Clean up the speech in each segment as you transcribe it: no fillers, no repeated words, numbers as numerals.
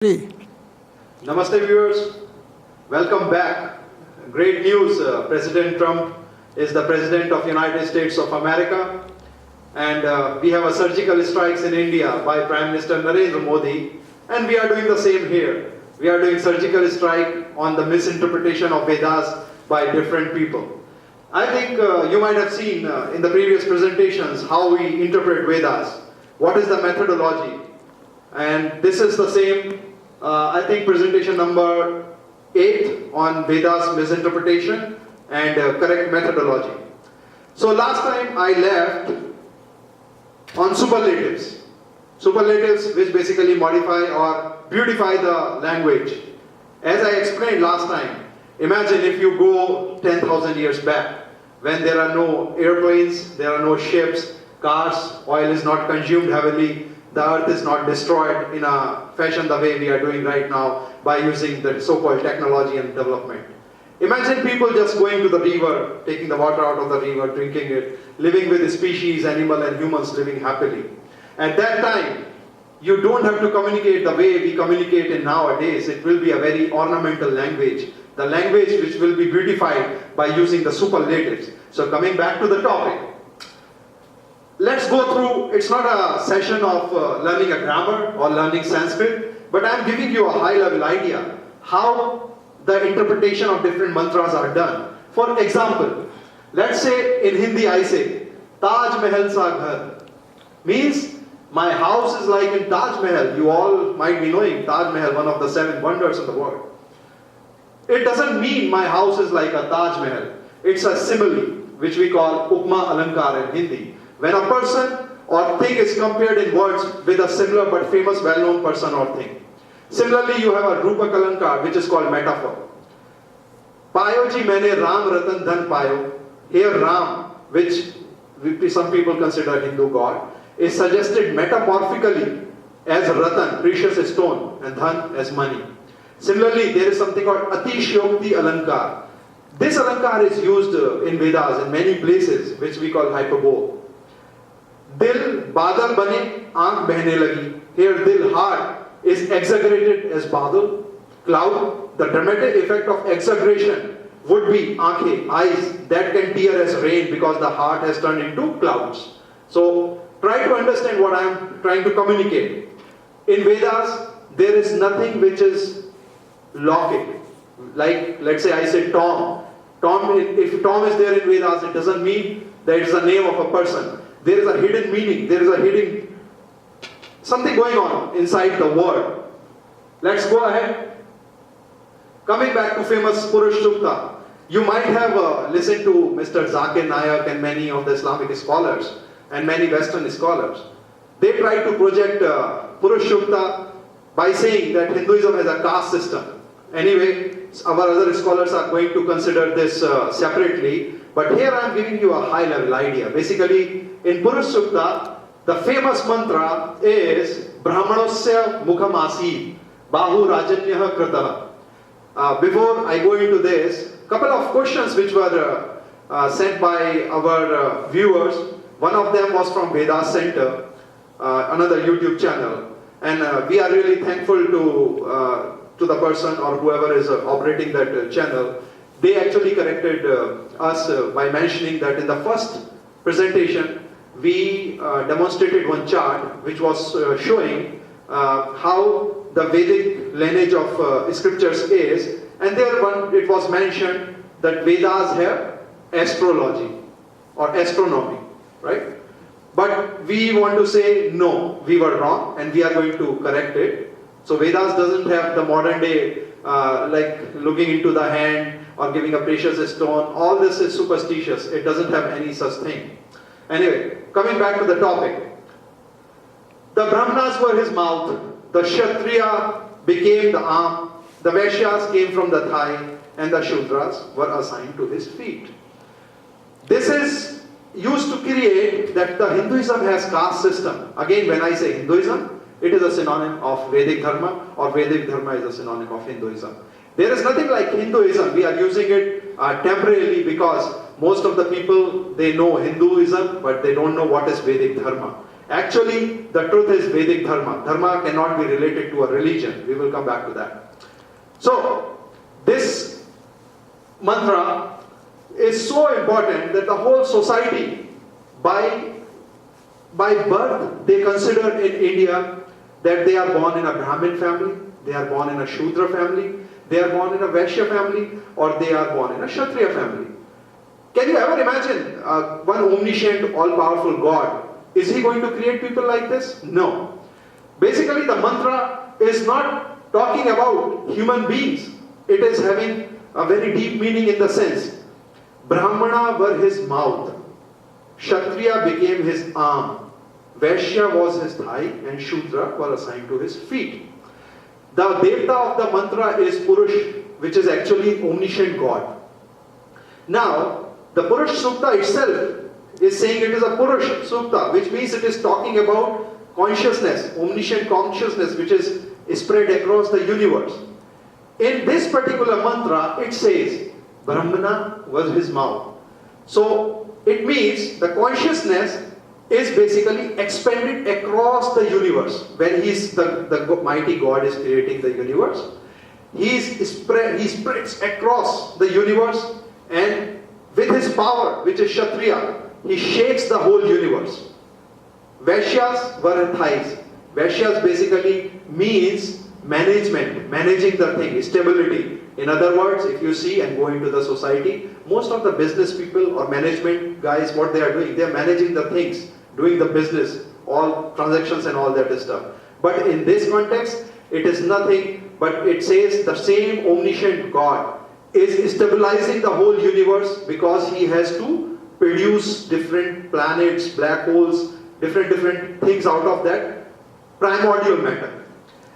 Three. Namaste viewers, welcome back. Great news, President Trump is the President of United States of America, and we have a surgical strikes in India by Prime Minister Narendra Modi, and we are doing the same here. We are doing surgical strike on the misinterpretation of Vedas by different people. I think you might have seen in the previous presentations how we interpret Vedas, what is the methodology, and this is the same I think presentation number 8 on Vedas misinterpretation and correct methodology. So last time I left on superlatives. Superlatives which basically modify or beautify the language. As I explained last time, imagine if you go 10,000 years back when there are no airplanes, there are no ships, cars, oil is not consumed heavily, the earth is not destroyed in a fashion the way we are doing right now by using the so-called technology and development. Imagine people just going to the river, taking the water out of the river, drinking it, living with species, animal and humans living happily. At that time, you don't have to communicate the way we communicate in nowadays. It will be a very ornamental language. The language which will be beautified by using the superlatives. So coming back to the topic. Let's go through, it's not a session of learning a grammar or learning Sanskrit, but I'm giving you a high-level idea how the interpretation of different mantras are done. For example, let's say in Hindi I say, Taj Mahal sa ghar, means my house is like in Taj Mahal. You all might be knowing Taj Mahal, one of the 7 wonders of the world. It doesn't mean my house is like a Taj Mahal. It's a simile, which we call Upma Alankar in Hindi. When a person or thing is compared in words with a similar but famous well-known person or thing. Similarly, you have a Rupak Alankar, which is called metaphor. Payo ji maine Ram Ratan Dhan payo. Here Ram, which some people consider Hindu god, is suggested metaphorically as Ratan, precious stone, and Dhan as money. Similarly, there is something called Atishokti Alankar. This Alankar is used in Vedas in many places, which we call hyperbole. Dil badal bane, aankh behne lagi. Here dil, heart, is exaggerated as badal, cloud. The dramatic effect of exaggeration would be aankhe, eyes, that can tear as rain because the heart has turned into clouds. So try to understand what I am trying to communicate. In Vedas, there is nothing which is logic. Like, let's say I say Tom. If Tom is there in Vedas, it doesn't mean that it's the name of a person. There is a hidden meaning, there is a hidden something going on inside the word. Let's go ahead. Coming back to famous Purush Sukta, you might have listened to Mr. Zakir Naik and many of the Islamic scholars and many Western scholars. They try to project Purush Sukta by saying that Hinduism has a caste system. Anyway, our other scholars are going to consider this separately, but here I am giving you a high-level idea. Basically, in Purush Sukta, the famous mantra is Brahmanosya Mukham Asid, Bahu Rajanyah Kritaha. Before I go into this, couple of questions which were sent by our viewers. One of them was from Vedas Center, another YouTube channel, and we are really thankful to the person or whoever is operating that channel. They actually corrected us by mentioning that in the first presentation we demonstrated one chart which was showing how the Vedic lineage of scriptures is, and there it was mentioned that Vedas have astrology or astronomy, right? But we want to say no, we were wrong and we are going to correct it. So Vedas doesn't have the modern day like looking into the hand or giving a precious stone. All this is superstitious. It doesn't have any such thing. Anyway, coming back to the topic. The Brahmanas were his mouth. The Kshatriya became the arm. The Vaishyas came from the thigh. And the Shudras were assigned to his feet. This is used to create that the Hinduism has caste system. Again, when I say Hinduism, it is a synonym of Vedic Dharma, or Vedic Dharma is a synonym of Hinduism. There is nothing like Hinduism. We are using it temporarily because most of the people, they know Hinduism, but they don't know what is Vedic Dharma. Actually, the truth is Vedic Dharma. Dharma cannot be related to a religion. We will come back to that. So, this mantra is so important that the whole society, by birth, they consider in India that they are born in a Brahmin family, they are born in a Shudra family, they are born in a Vaishya family, or they are born in a Kshatriya family. Can you ever imagine one omniscient, all-powerful God? Is he going to create people like this? No. Basically, the mantra is not talking about human beings. It is having a very deep meaning in the sense, Brahmana were his mouth, Kshatriya became his arm, Vaishya was his thigh, and Shudra were assigned to his feet. The Devta of the mantra is Purush, which is actually omniscient God. Now, the Purush Sukta itself is saying it is a Purush Sukta, which means it is talking about consciousness, omniscient consciousness, which is spread across the universe. In this particular mantra, it says, Brahmana was his mouth. So, it means the consciousness is basically expanded across the universe. When the mighty God is creating the universe, he spreads across the universe, and with his power, which is Kshatriya, he shakes the whole universe. Vaishyas were thighs. Vaishyas basically means management, managing the thing, stability. In other words, if you see and go into the society, most of the business people or management guys, what they are doing, they are managing the things, doing the business, all transactions and all that stuff. But in this context, it is nothing but it says the same omniscient God is stabilizing the whole universe because he has to produce different planets, black holes, different things out of that primordial matter.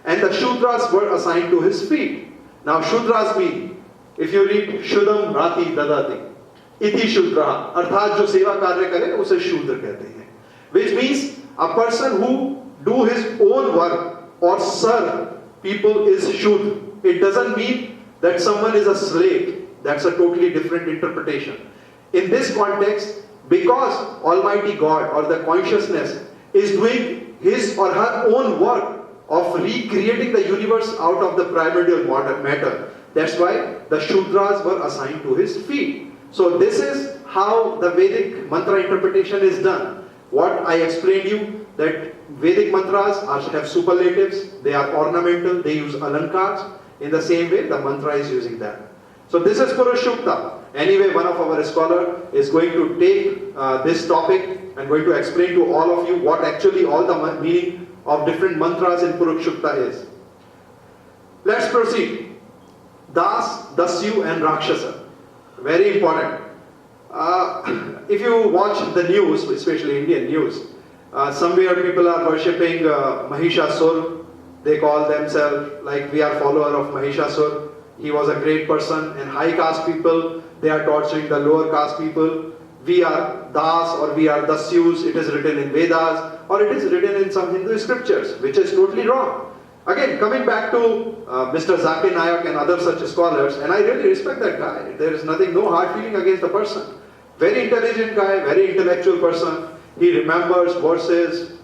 And the Shudras were assigned to his feet. Now Shudras mean, if you read Shudam Rati Dadati, Iti Shudra, अर्थात जो सेवा कार्य करे उसे शूद्र कहते हैं. Which means a person who do his own work or serve people is Shudra. It doesn't mean that someone is a slave. That's a totally different interpretation. In this context, because Almighty God or the consciousness is doing his or her own work of recreating the universe out of the primordial matter, that's why the Shudras were assigned to his feet. So this is how the Vedic mantra interpretation is done. What I explained you, that Vedic mantras have superlatives, they are ornamental, they use alankars. In the same way, the mantra is using that. So this is Purush Sukta. Anyway, one of our scholars is going to take this topic and going to explain to all of you what actually all the meaning of different mantras in Purush Sukta is. Let's proceed. Das, Dasyu and Rakshasa. Very important. If you watch the news, especially Indian news, somewhere people are worshipping Mahishasur. They call themselves like we are follower of Mahishasur. He was a great person, and high caste people, they are torturing the lower caste people. We are Das or we are Dasyus, it is written in Vedas, or it is written in some Hindu scriptures, which is totally wrong. Again, coming back to Mr. Zakir Nayak and other such scholars, and I really respect that guy. There is nothing, no hard feeling against the person. Very intelligent guy, very intellectual person. He remembers verses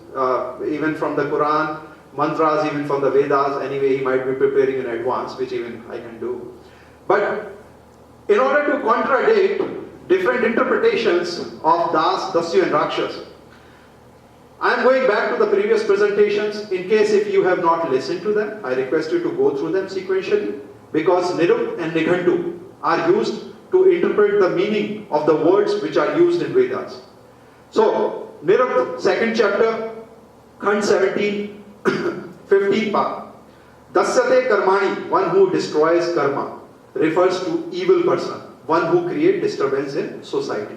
even from the Quran, mantras even from the Vedas. Anyway, he might be preparing in advance, which even I can do. But in order to contradict different interpretations of Das, Dasyu and Rakshaas, I am going back to the previous presentations. In case if you have not listened to them, I request you to go through them sequentially, because Nirukt and Nighantu are used to interpret the meaning of the words which are used in Vedas. So, Nirukt, second chapter, Khand 17, 15 part. Dasyate karmani, one who destroys karma, refers to evil person, one who creates disturbance in society.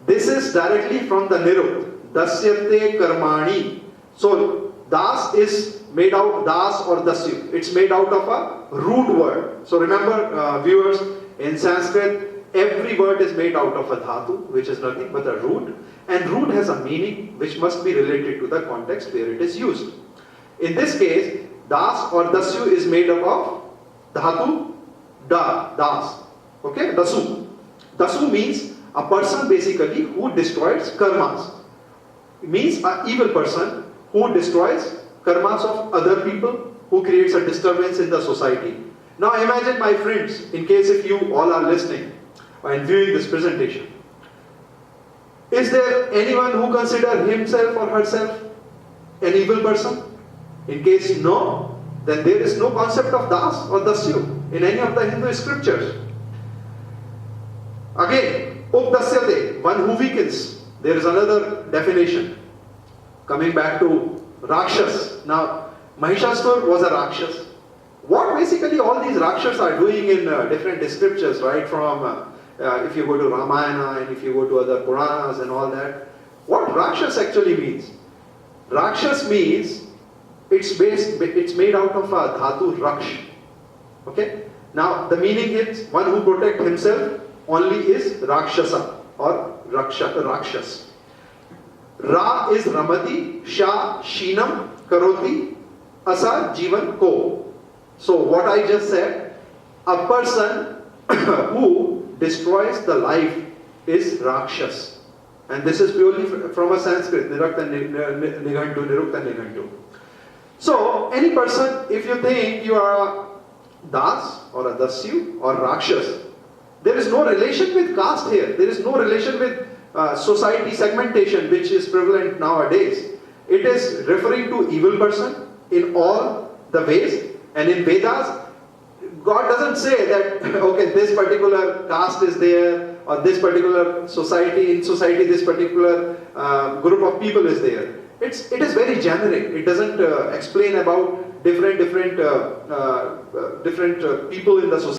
This is directly from the Nirukt. Dasyate karmani. So, Das is made out, Das or Dasyu. It's made out of a root word. So remember, viewers, in Sanskrit, every word is made out of a dhatu, which is nothing but a root. And root has a meaning which must be related to the context where it is used. In this case, Das or Dasyu is made up of dhatu, Das. Okay, Dasu. Dasu means a person basically who destroys karmas. means an evil person who destroys karmas of other people, who creates a disturbance in the society. Now imagine, my friends, in case if you all are listening and viewing this presentation, is there anyone who considers himself or herself an evil person? In case no, then there is no concept of Das or Dasyu in any of the Hindu scriptures. Again, Updasyate, one who weakens. There is another definition. Coming back to Rakshaas. Now, Mahishasur was a Rakshas. What basically all these Rakshas are doing in different scriptures, right? From if you go to Ramayana and if you go to other Puranas and all that, what Rakshas actually means? Rakshas means it's made out of a dhatu Raksh. Okay? Now the meaning is one who protects himself only is Rakshasa or Rakshas. Ra is Ramati, Sha Shinam Karoti, Asa Jivan Ko. So what I just said, a person who destroys the life is Rakshas. And this is purely from a Sanskrit, Nirukta Nigantu. So any person, if you think you are a Das or a Dasyu or Rakshas, there is no relation with caste here. There is no relation with society segmentation which is prevalent nowadays. It is referring to evil person in all the ways. And in Vedas, God doesn't say that, okay, this particular caste is there, or this particular society, in society this particular group of people is there. It is very generic. It doesn't explain about different people in the society.